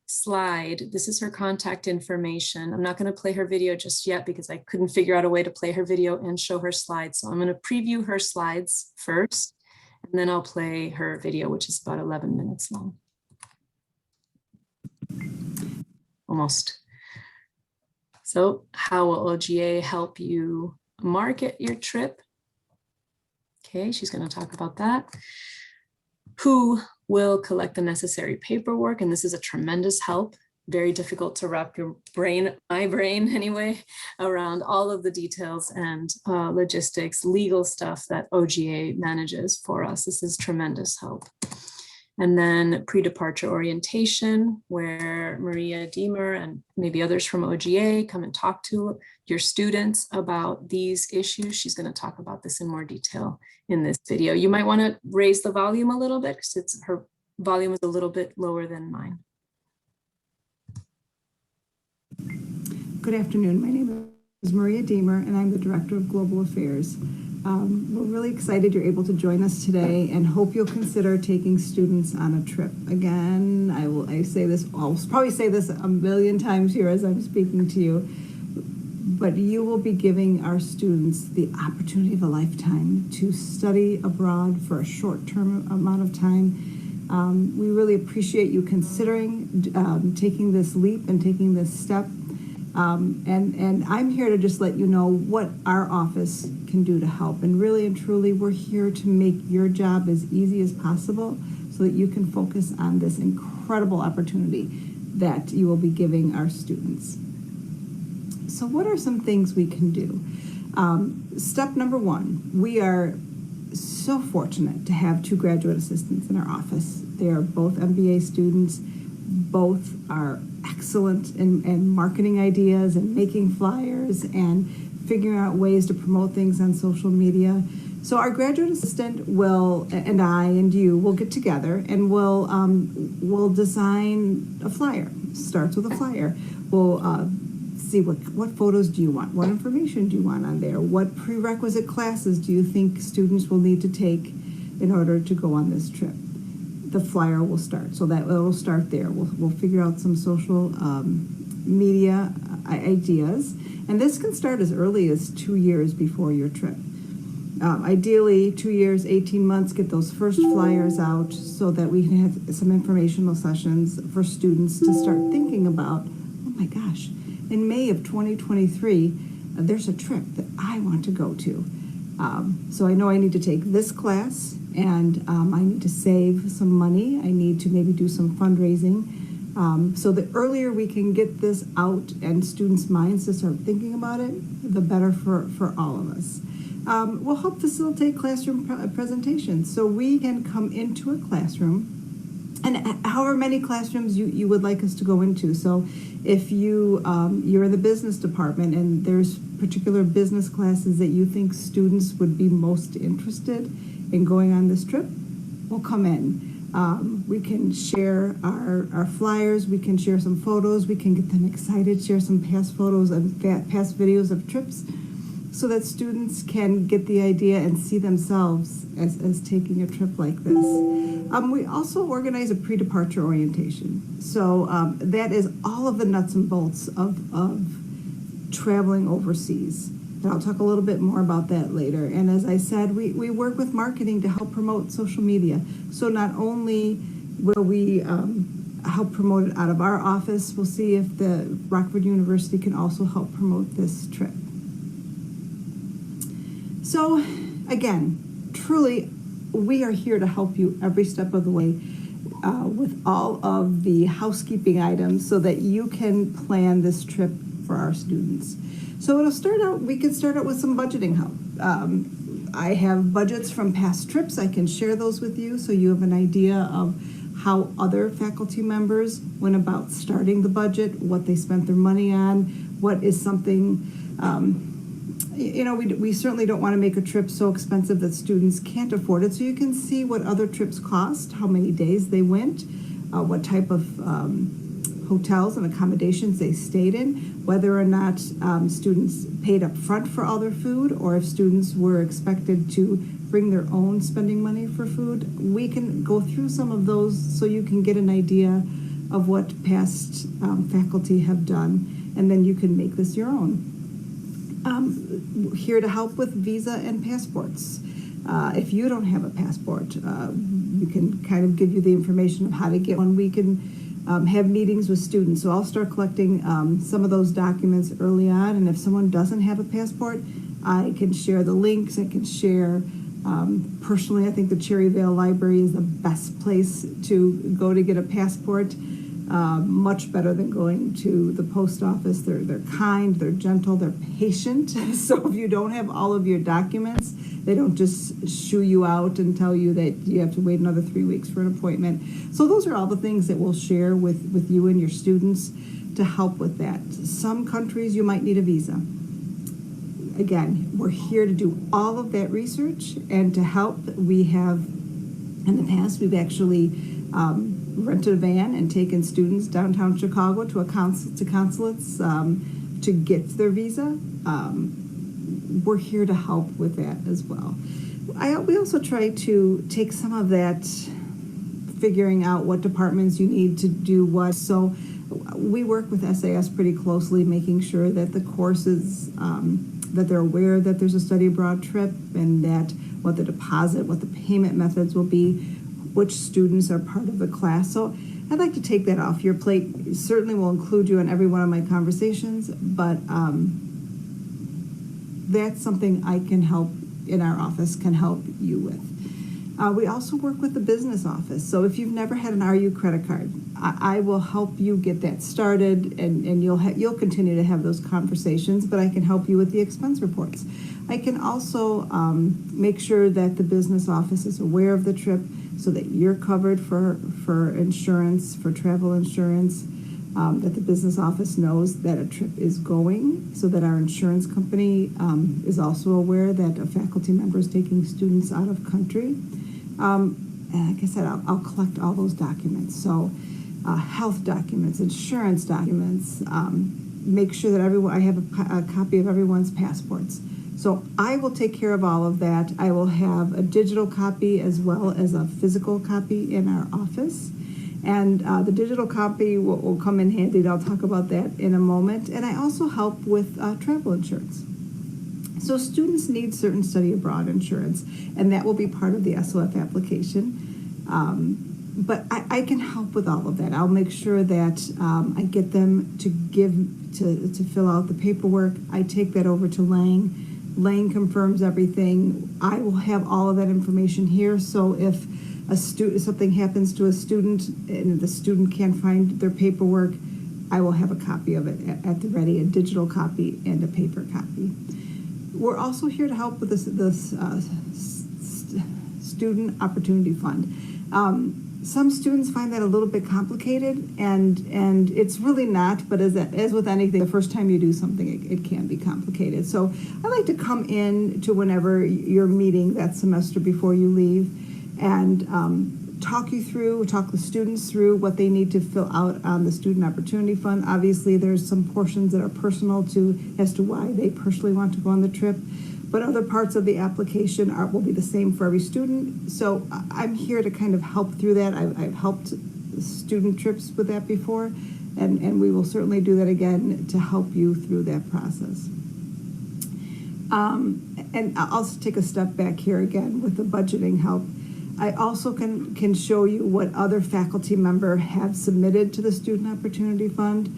slide. This is her contact information. I'm not going to play her video just yet because I couldn't figure out a way to play her video and show her slides. So I'm going to preview her slides first, and then I'll play her video, which is about 11 minutes long. Almost. So how will OGA help you market your trip? Okay, she's going to talk about that. Who will collect the necessary paperwork? And this is a tremendous help. Very difficult to wrap your brain, my brain anyway, around all of the details and logistics, legal stuff that OGA manages for us. This is tremendous help. And then pre-departure orientation, where Maria Diemer and maybe others from OGA come and talk to your students about these issues. She's going to talk about this in more detail in this video. You might want to raise the volume a little bit because her volume is a little bit lower than mine. Good afternoon. My name is Maria Diemer, and I'm the Director of Global Affairs. We're really excited you're able to join us today and hope you'll consider taking students on a trip. Again, I say this, I'll probably say this a million times here as I'm speaking to you, but you will be giving our students the opportunity of a lifetime to study abroad for a short-term amount of time. We really appreciate you considering taking this leap and taking this step. And I'm here to just let you know what our office can do to help. And really and truly, we're here to make your job as easy as possible so that you can focus on this incredible opportunity that you will be giving our students. So what are some things we can do? Step number 1, we are so fortunate to have 2 graduate assistants in our office. They are both MBA students. Both are excellent in marketing ideas and making flyers and figuring out ways to promote things on social media. So our graduate assistant will, and I and you will get together and we'll design a flyer. Starts with a flyer. We'll see what photos do you want? What information do you want on there? What prerequisite classes do you think students will need to take in order to go on this trip? The flyer will start. So that will start there. We'll figure out some social media ideas. And this can start as early as 2 years before your trip. Ideally, 2 years, 18 months, get those first flyers out so that we can have some informational sessions for students to start thinking about, oh my gosh, in May of 2023, there's a trip that I want to go to. So I know I need to take this class, and I need to save some money. I need to maybe do some fundraising. So the earlier we can get this out and students' minds to start thinking about it, the better for all of us. We'll help facilitate classroom presentations. So we can come into a classroom, and however many classrooms you would like us to go into. So if you're in the business department and there's particular business classes that you think students would be most interested in going on this trip, we'll come in. We can share our flyers, we can share some photos, we can get them excited, share some past photos and past videos of trips, so that students can get the idea and see themselves as taking a trip like this. We also organize a pre-departure orientation. So that is all of the nuts and bolts of traveling overseas. And I'll talk a little bit more about that later. And as I said, we work with marketing to help promote social media. So not only will we help promote it out of our office, we'll see if the Rockford University can also help promote this trip. So again, truly, we are here to help you every step of the way with all of the housekeeping items so that you can plan this trip for our students. So we can start out with some budgeting help. I have budgets from past trips. I can share those with you so you have an idea of how other faculty members went about starting the budget, what they spent their money on, what is something, we certainly don't want to make a trip so expensive that students can't afford it. So you can see what other trips cost, how many days they went, what type of hotels and accommodations they stayed in, whether or not students paid up front for all their food, or if students were expected to bring their own spending money for food. We can go through some of those so you can get an idea of what past faculty have done, and then you can make this your own. Here to help with visa and passports. If you don't have a passport, we can kind of give you the information of how to get one. We can have meetings with students. So I'll start collecting some of those documents early on, and if someone doesn't have a passport, I can share the links. I can share, personally, I think the Cherryvale Library is the best place to go to get a passport. Much better than going to the post office. They're kind, they're gentle, they're patient. So if you don't have all of your documents, they don't just shoo you out and tell you that you have to wait another 3 weeks for an appointment. So those are all the things that we'll share with you and your students to help with that. Some countries you might need a visa. Again, we're here to do all of that research and to help. We have, in the past, we've actually rented a van and taken students downtown Chicago to consulates to get their visa. We're here to help with that as well. We also try to take some of that figuring out what departments you need to do what. So we work with SAS pretty closely, making sure that the courses, that they're aware that there's a study abroad trip, and that what the deposit, what the payment methods will be, which students are part of the class. So I'd like to take that off your plate. Certainly will include you in every one of my conversations, but that's something I can help in our office, can help you with. We also work with the business office. So if you've never had an RU credit card, I will help you get that started, and you'll continue to have those conversations, but I can help you with the expense reports. I can also make sure that the business office is aware of the trip so that you're covered for insurance, for travel insurance, that the business office knows that a trip is going, so that our insurance company is also aware that a faculty member is taking students out of country. And like I said, I'll collect all those documents. So health documents, insurance documents, make sure that I have a copy of everyone's passports. So I will take care of all of that. I will have a digital copy as well as a physical copy in our office. And the digital copy will come in handy. I'll talk about that in a moment. And I also help with travel insurance. So students need certain study abroad insurance, and that will be part of the SOF application. But I can help with all of that. I'll make sure that I get them to fill out the paperwork. I take that over to Lang. Lane confirms everything. I will have all of that information here. So if something happens to a student and the student can't find their paperwork, I will have a copy of it at the ready, a digital copy and a paper copy. We're also here to help with this Student Opportunity Fund. Some students find that a little bit complicated, and it's really not, but as with anything, the first time you do something, it can be complicated. So I like to come in to whenever you're meeting that semester before you leave and talk the students through what they need to fill out on the Student Opportunity Fund. Obviously, there's some portions that are personal as to why they personally want to go on the trip, but other parts of the application will be the same for every student. So I'm here to kind of help through that. I've helped student trips with that before, and we will certainly do that again to help you through that process. And I'll also take a step back here again with the budgeting help. I also can show you what other faculty member have submitted to the Student Opportunity Fund,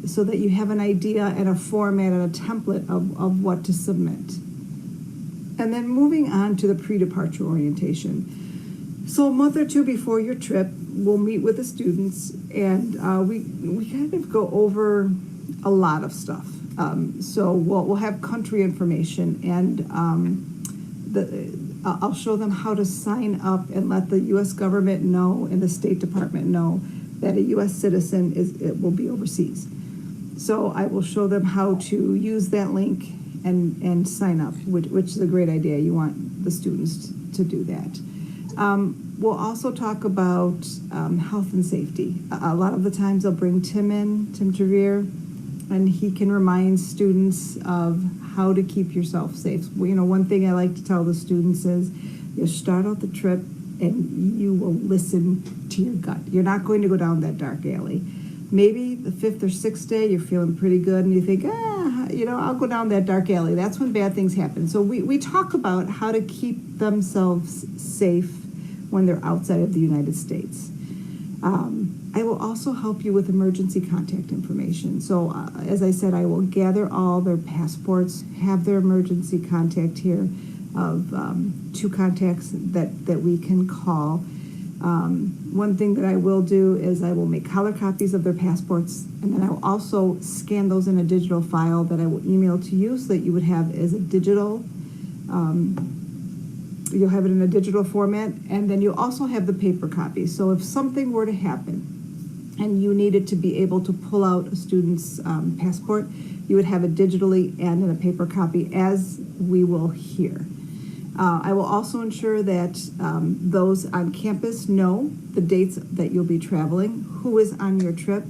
so that you have an idea and a format and a template of what to submit. And then moving on to the pre-departure orientation. So a month or two before your trip, we'll meet with the students, and we kind of go over a lot of stuff. So we'll have country information, and I'll show them how to sign up and let the U.S. government know and the State Department know that a U.S. citizen will be overseas. So I will show them how to use that link and sign up, which is a great idea. You want the students to do that. We'll also talk about health and safety. A lot of the times I'll bring Tim Trevere, and he can remind students of how to keep yourself safe. One thing I like to tell the students is you start out the trip and you will listen to your gut. You're not going to go down that dark alley. Maybe the 5th or 6th day, you're feeling pretty good and you think, I'll go down that dark alley. That's when bad things happen. So we talk about how to keep themselves safe when they're outside of the United States. I will also help you with emergency contact information. So as I said, I will gather all their passports, have their emergency contact here of 2 contacts that we can call. One thing that I will do is I will make color copies of their passports, and then I will also scan those in a digital file that I will email to you so that you would have as a digital, you'll have it in a digital format, and then you'll also have the paper copy. So if something were to happen and you needed to be able to pull out a student's passport, you would have it digitally and in a paper copy, as we will here. I will also ensure that those on campus know the dates that you'll be traveling, who is on your trip,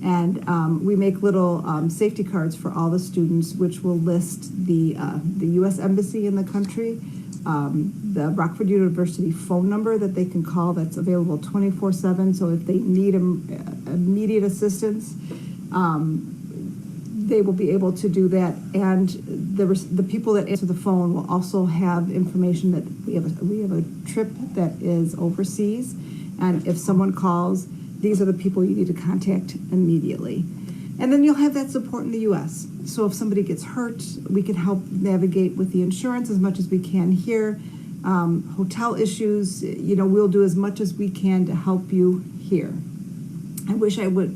and we make little safety cards for all the students, which will list the U.S. Embassy in the country, the Rockford University phone number that they can call that's available 24/7. So if they need immediate assistance, they will be able to do that. And the people that answer the phone will also have information that we have a trip that is overseas. And if someone calls, these are the people you need to contact immediately. And then you'll have that support in the U.S. So if somebody gets hurt, we can help navigate with the insurance as much as we can here. Hotel issues, we'll do as much as we can to help you here. I wish I was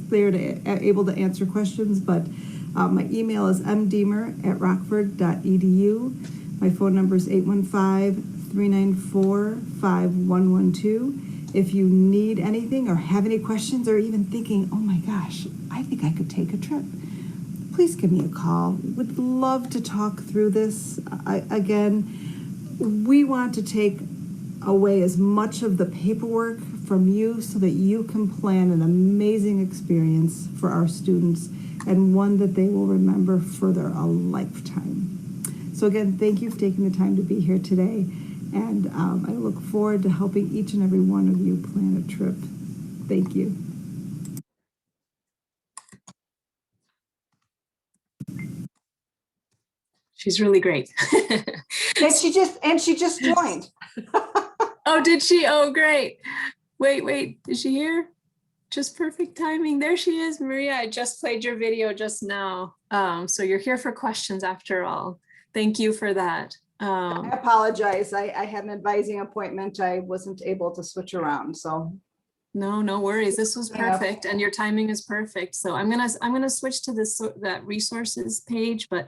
there able to answer questions, but my email is mdiemer@rockford.edu. My phone number is 815-394-5112. If you need anything or have any questions or even thinking, oh my gosh, I think I could take a trip, please give me a call. Would love to talk through this. Again, we want to take away as much of the paperwork from you so that you can plan an amazing experience for our students, and one that they will remember for a lifetime. So again, thank you for taking the time to be here today. And I look forward to helping each and every one of you plan a trip. Thank you. She's really great. And she just joined. Oh, did she? Oh, great. Wait, is she here? Just perfect timing. There she is, Maria. I just played your video just now. So you're here for questions after all. Thank you for that. I apologize. I had an advising appointment. I wasn't able to switch around, so. No worries. This was Hang up. perfect, and your timing is perfect. So I'm gonna switch to this that resources page, but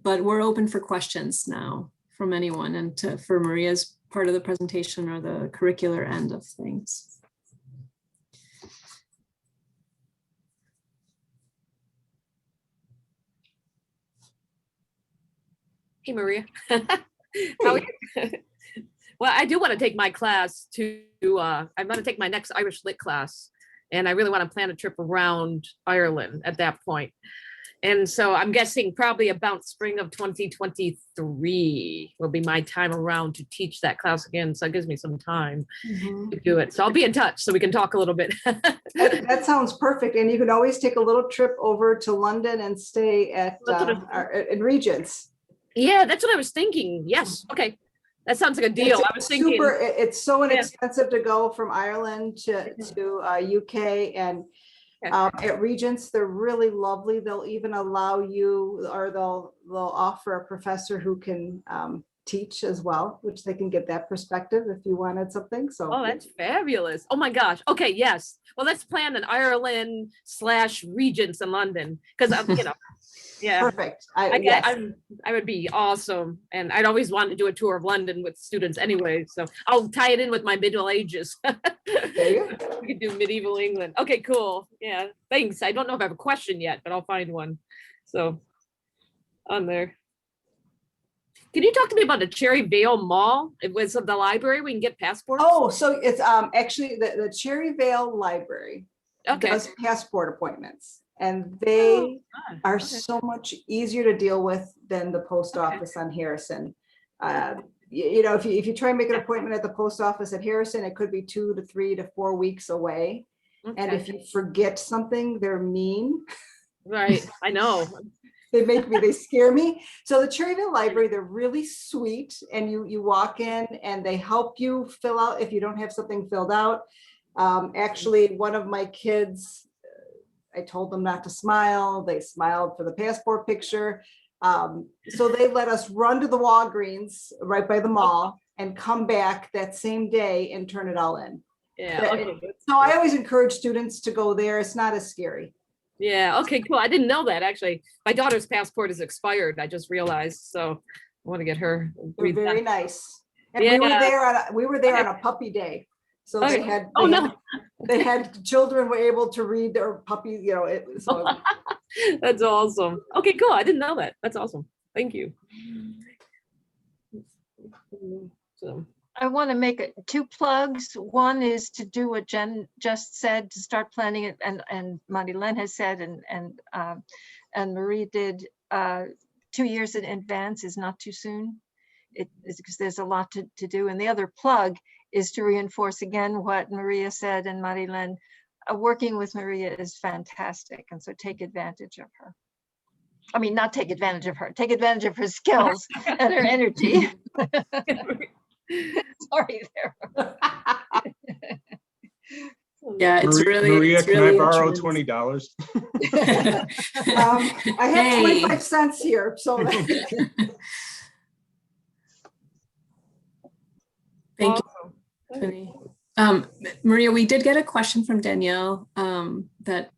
we're open for questions now from anyone, and for Maria's part of the presentation or the curricular end of things. Hey, Maria. How are you? Well, I do want to take my class to, I'm going to take my next Irish Lit class, and I really want to plan a trip around Ireland at that point. And so I'm guessing probably about spring of 2023 will be my time around to teach that class again. So it gives me some time to do it. So I'll be in touch so we can talk a little bit. That sounds perfect. And you can always take a little trip over to London and stay at in Regents. Yeah, that's what I was thinking. Yes. Okay. That sounds like a deal. I was thinking. It's so inexpensive to go from Ireland to UK, and at Regents, they're really lovely. They'll even allow you, or they'll offer a professor who can teach as well, which they can get that perspective if you wanted something. So oh, that's fabulous. Oh my gosh. Okay, yes. Well, let's plan an Ireland / Regents in London, because you know. Yeah, perfect. I would be awesome, and I'd always want to do a tour of London with students anyway. So I'll tie it in with my Middle Ages. There you go. We could do medieval England. Okay, cool. Yeah, thanks. I don't know if I have a question yet, but I'll find one. So on there. Can you talk to me about the Cherry Vale Mall? It was the library. We can get passports. Oh, so it's actually the Cherry Vale Library does passport appointments. And they are so much easier to deal with than the post office on Harrison. You know, if you try and make an appointment at the post office at Harrison, it could be 2 to 3 to 4 weeks away. And if you forget something, they're mean. Right, I know. They scare me. So the Cherryville Library, they're really sweet, and you walk in and they help you fill out if you don't have something filled out. Actually, one of my kids, I told them not to smile. They smiled for the passport picture. So they let us run to the Walgreens right by the mall and come back that same day and turn it all in. Yeah. Okay. So I always encourage students to go there. It's not as scary. Yeah. Okay, cool. I didn't know that, actually. My daughter's passport is expired. I just realized. So I want to get her. They're very nice. And Yeah. we were there on a puppy day. So Okay. they had children were able to read their puppies, you know, so That's awesome. Okay, cool. I didn't know that. That's awesome. Thank you. So I want to make 2 plugs. One is to do what Jen just said, to start planning it, and Marilen has said, and Marie did. 2 years in advance is not too soon. It is because there's a lot to do. And the other plug is to reinforce again what Maria said, and Marilen. Working with Maria is fantastic, and so take advantage of her. I mean, not take advantage of her. Take advantage of her skills and her energy. Sorry there. Yeah, it's Maria, can I borrow $20? I have 25 cents here, so. Thank you, Tiffany. Maria, we did get a question from Danielle that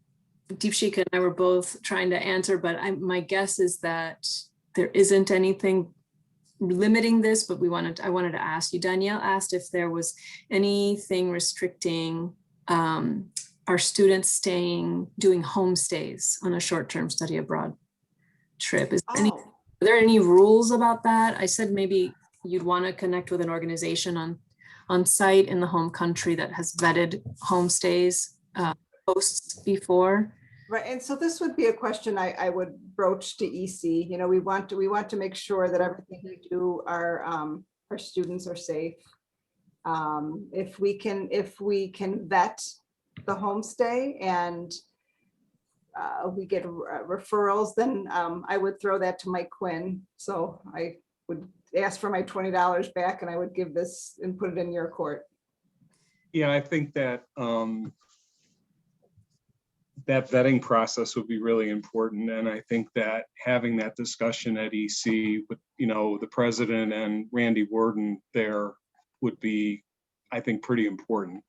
Deepshika and I were both trying to answer, but my guess is that there isn't anything limiting this, but I wanted to ask you. Danielle asked if there was anything restricting our students doing homestays on a short-term study abroad trip. Are there any rules about that? I said maybe you'd want to connect with an organization on site in the home country that has vetted homestays posts before. Right, and so this would be a question I would broach to EC. You know, we want to make sure that everything we do, our students are safe. If we can vet the homestay and we get referrals, then I would throw that to Mike Quinn. So I would ask for my $20 back, and I would give this and put it in your court. Yeah, I think that that vetting process would be really important. And I think that having that discussion at EC with, the president and Randy Worden there would be, I think, pretty important.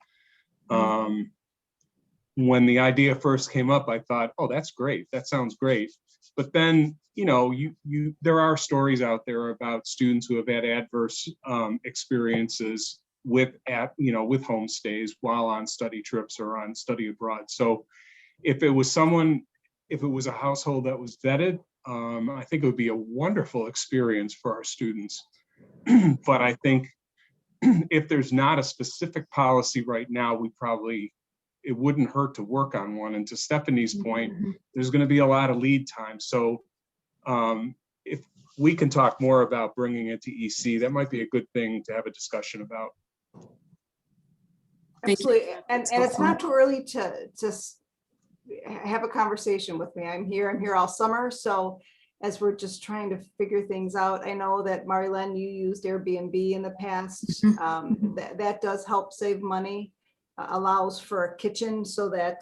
When the idea first came up, I thought, oh, that's great. That sounds great. But then, there are stories out there about students who have had adverse experiences with homestays while on study trips or on study abroad. So if it was a household that was vetted, I think it would be a wonderful experience for our students. But I think if there's not a specific policy right now, it wouldn't hurt to work on one. And to Stephanie's point, there's going to be a lot of lead time. So if we can talk more about bringing it to EC, that might be a good thing to have a discussion about. Absolutely. And it's not too early to just have a conversation with me. I'm here all summer. So as we're just trying to figure things out, I know that Marilen, you used Airbnb in the past. That does help save money, allows for a kitchen so that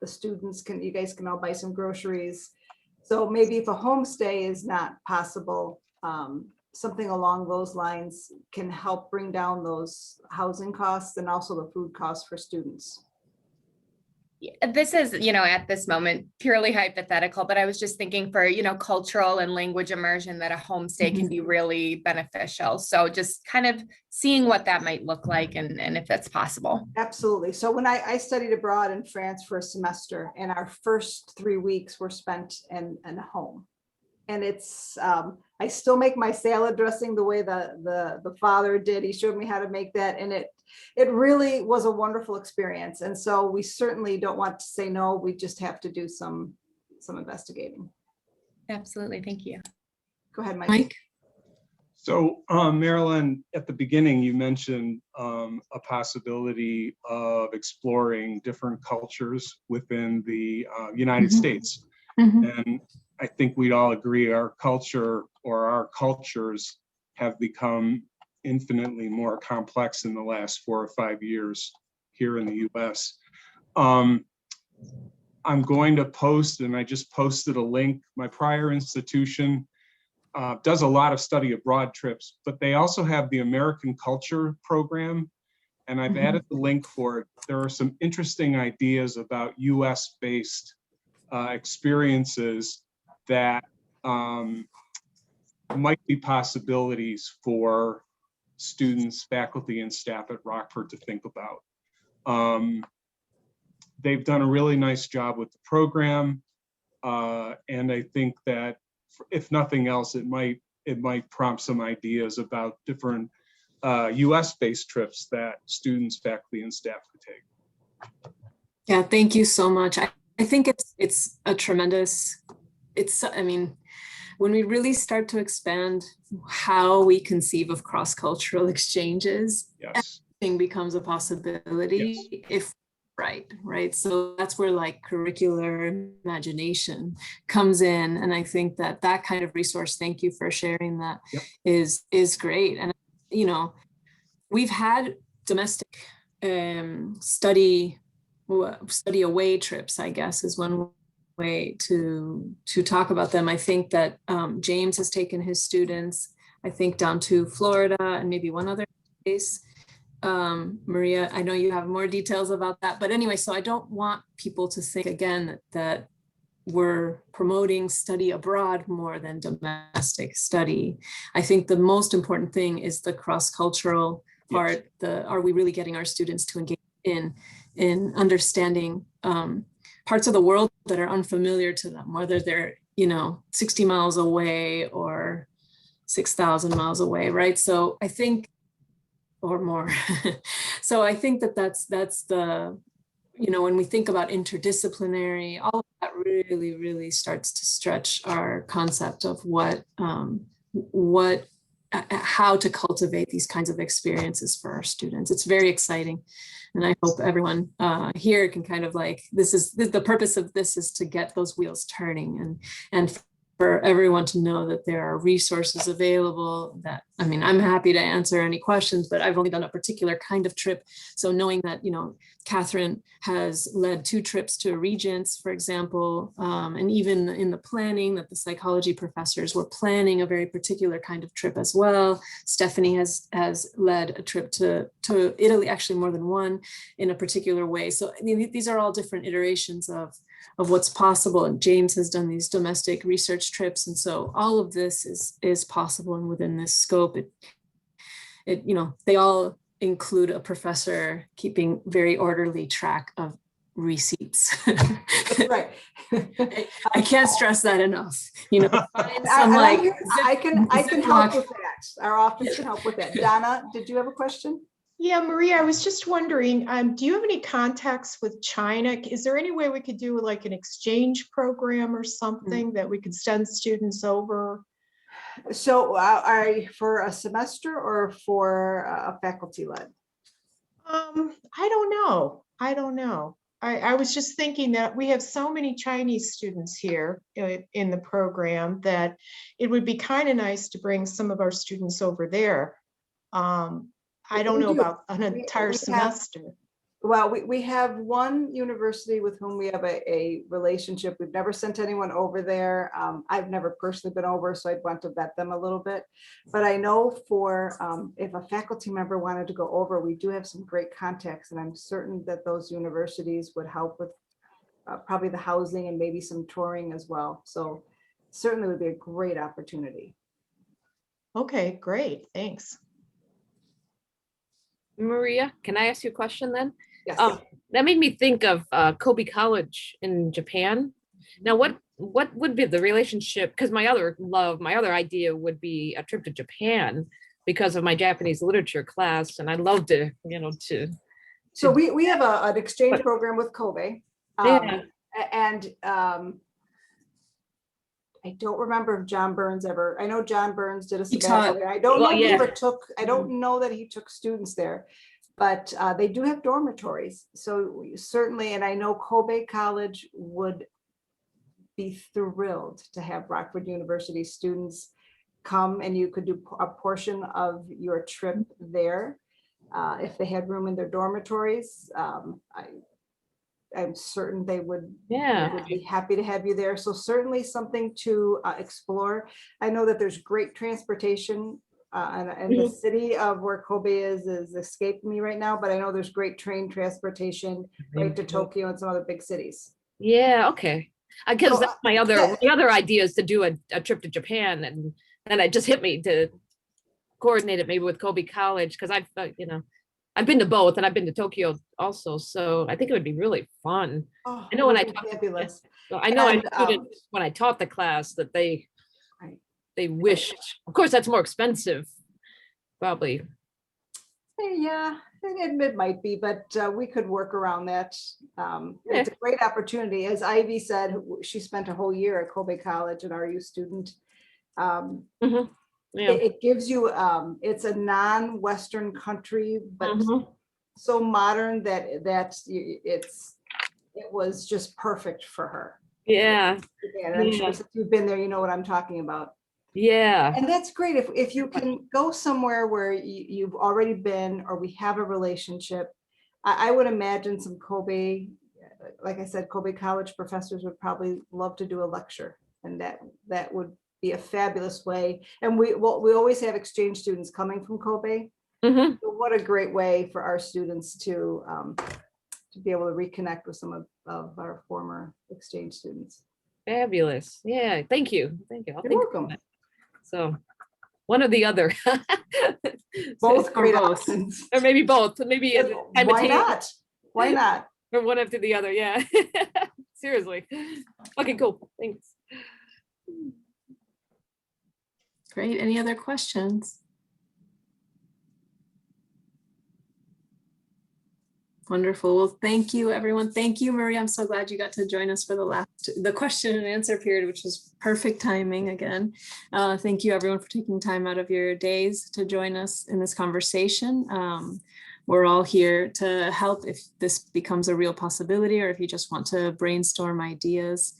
the students you guys can all buy some groceries. So maybe if a homestay is not possible, something along those lines can help bring down those housing costs and also the food costs for students. This is, at this moment, purely hypothetical, but I was just thinking for, cultural and language immersion that a homestay can be really beneficial. So just kind of seeing what that might look like and if that's possible. Absolutely. So when I studied abroad in France for a semester, and our first 3 weeks were spent in a home. And it's, I still make my salad dressing the way the father did. He showed me how to make that. And it really was a wonderful experience. And so we certainly don't want to say no, we just have to do some investigating. Absolutely. Thank you. Go ahead, Mike. So Marilen, at the beginning, you mentioned a possibility of exploring different cultures within the United States. And I think we'd all agree our culture or our cultures have become infinitely more complex in the last 4 or 5 years here in the US. I'm going to post, and I just posted a link. My prior institution does a lot of study abroad trips, but they also have the American Culture program, and I've added the link for it. There are some interesting ideas about US-based experiences that might be possibilities for students, faculty, and staff at Rockford to think about. They've done a really nice job with the program, and I think that if nothing else, it might prompt some ideas about different US-based trips that students, faculty, and staff could take. Yeah, thank you so much. I think it's a tremendous, when we really start to expand how we conceive of cross-cultural exchanges, yes, everything becomes a possibility if right. So that's where like curricular imagination comes in. And I think that kind of resource, thank you for sharing that, is great. And, we've had domestic study away trips, I guess, is one way to talk about them. I think that James has taken his students, I think, down to Florida and maybe one other place. Maria, I know you have more details about that, but anyway, so I don't want people to think again that we're promoting study abroad more than domestic study. I think the most important thing is the cross-cultural part. Are we really getting our students to engage in understanding parts of the world that are unfamiliar to them, whether they're 60 miles away or 6,000 miles away, right? So I think, or more. So I think that's the, when we think about interdisciplinary, all of that really starts to stretch our concept of how to cultivate these kinds of experiences for our students. It's very exciting. And I hope everyone here can kind of the purpose of this is to get those wheels turning and for everyone to know that there are resources available that, I mean, I'm happy to answer any questions, but I've only done a particular kind of trip. So knowing that, you know, Catherine has led 2 trips to Regents, for example, and even in the planning that the psychology professors were planning a very particular kind of trip as well. Stephanie has led a trip to Italy, actually more than one, in a particular way. So I mean, these are all different iterations of what's possible. And James has done these domestic research trips. And so all of this is possible and within this scope. It you know, they all include a professor keeping very orderly track of receipts. Right. I can't stress that enough. You know, I can help with that. Our office can help with that. Donna, did you have a question? Yeah, Maria, I was just wondering, do you have any contacts with China? Is there any way we could do like an exchange program or something that we could send students over? So for a semester or for a faculty led? I don't know. I was just thinking that we have so many Chinese students here in the program that it would be kind of nice to bring some of our students over there. I don't know about an entire semester. Well, we have one university with whom we have a relationship. We've never sent anyone over there. I've never personally been over, so I'd want to vet them a little bit. But I know for if a faculty member wanted to go over, we do have some great contacts, and I'm certain that those universities would help with probably the housing and maybe some touring as well. So certainly would be a great opportunity. Okay, great, thanks. Maria, can I ask you a question then? Yes. That made me think of Kobe College in Japan. Now, what would be the relationship? Because my other idea would be a trip to Japan because of my Japanese literature class, and I'd love to, you know, to. So we have an exchange program with Kobe, and I don't remember if John Burns ever. I know John Burns did a sabbatical. I don't know if he ever took. I don't know that he took students there, but they do have dormitories. So certainly, and I know Kobe College would be thrilled to have Rockford University students come, and you could do a portion of your trip there if they had room in their dormitories. I'm certain they would be happy to have you there. So certainly something to explore. I know that there's great transportation and the city of where Kobe is escaping me right now, but I know there's great train transportation right to Tokyo and some other big cities. Yeah, okay. Because that's my other idea is to do a trip to Japan, and then it just hit me to coordinate it maybe with Kobe College, because I've been to both, and I've been to Tokyo also, so I think it would be really fun. I know when I when I taught the class that they wished. Of course, that's more expensive, probably. Yeah, it might be, but we could work around that. It's a great opportunity. As Ivy said, she spent a whole year at Kobe College, an RU student. It gives you, it's a non-Western country, but so modern that it was just perfect for her. Yeah. And I'm sure if you've been there, you know what I'm talking about. Yeah. And that's great. If you can go somewhere where you've already been, or we have a relationship, I would imagine some Kobe, like I said, Kobe College professors would probably love to do a lecture, and that would be a fabulous way. And we always have exchange students coming from Kobe. So what a great way for our students to be able to reconnect with some of our former exchange students. Fabulous. Yeah, thank you. You're welcome. So one or the other. Both great options. Or maybe both. Maybe why not? Why not? Or one after the other, yeah. Seriously. Okay, cool. Thanks. Great. Any other questions? Wonderful. Well, thank you, everyone. Thank you, Maria. I'm so glad you got to join us for the question and answer period, which was perfect timing again. Thank you, everyone, for taking time out of your days to join us in this conversation. We're all here to help if this becomes a real possibility, or if you just want to brainstorm ideas.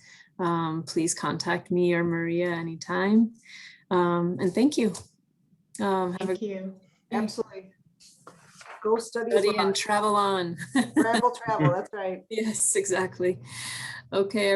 please contact me or Maria anytime. And thank you. Have a Thank you. Absolutely. Go study study and abroad. travel on. Travel, that's right. Yes, exactly. Okay.